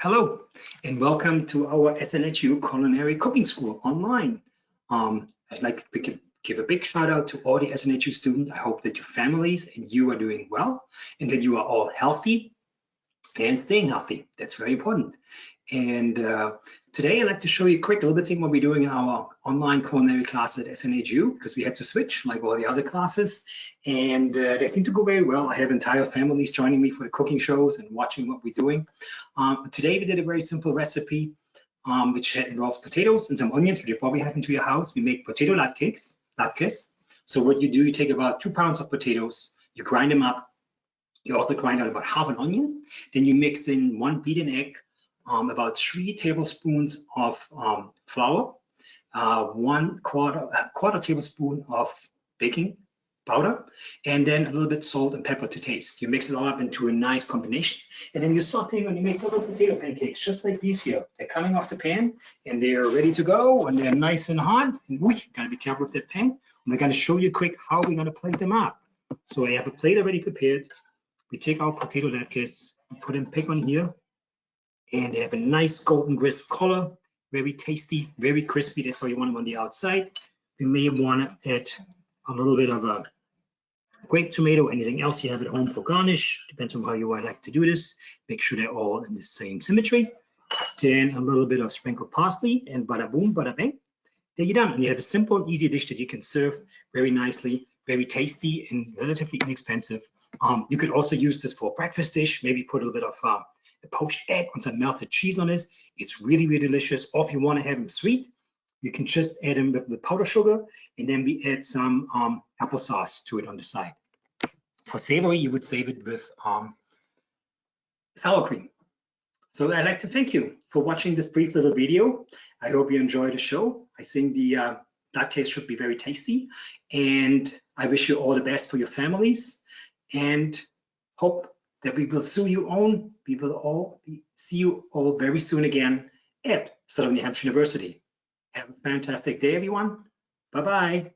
Hello, and welcome to our SNHU Culinary Cooking School online. I'd like to give a big shout out to all the SNHU students. I hope that your families and you are doing well and that you are all healthy and staying healthy. That's very important. And today I'd like to show you a little bit what we're doing in our online culinary classes at SNHU, because we have to switch like all the other classes, and they seem to go very well. I have entire families joining me for the cooking shows and watching what we're doing. But today we did a very simple recipe which involves potatoes and some onions, which you probably have into your house. We make potato latkes. So what you do, you take about 2 pounds of potatoes, you grind them up. You also grind out about half an onion. Then you mix in 1 beaten egg, about 3 tablespoons of flour, 1 quarter tablespoon of baking powder, and then a little bit salt and pepper to taste. You mix it all up into a nice combination, and then you saute and you make little potato pancakes just like these here. They're coming off the pan and they're ready to go, and they're nice and hot. And you gotta be careful with that pan. And we're gonna show you quick how we're gonna plate them up. So I have a plate already prepared. We take our potato latkes, put them pick on here, and they have a nice golden crisp color, very tasty, very crispy. That's why you want them on the outside. You may want to add a little bit of a grape tomato, anything else you have at home for garnish, depends on how you would like to do this. Make sure they're all in the same symmetry. Then a little bit of sprinkled parsley, and bada boom, bada bang. There you're done. And you have a simple, easy dish that you can serve very nicely, very tasty and relatively inexpensive. You could also use this for a breakfast dish, maybe put a little bit of a poached egg and some melted cheese on this. It's really, really delicious. Or if you want to have them sweet, you can just add them with powdered sugar, and then we add some applesauce to it on the side. For savory, you would save it with sour cream. So I'd like to thank you for watching this brief little video. I hope you enjoyed the show. I think the latkes should be very tasty, and I wish you all the best for your families, and hope that we will see you all very soon again at Southern New Hampshire University. Have a fantastic day, everyone. Bye-bye.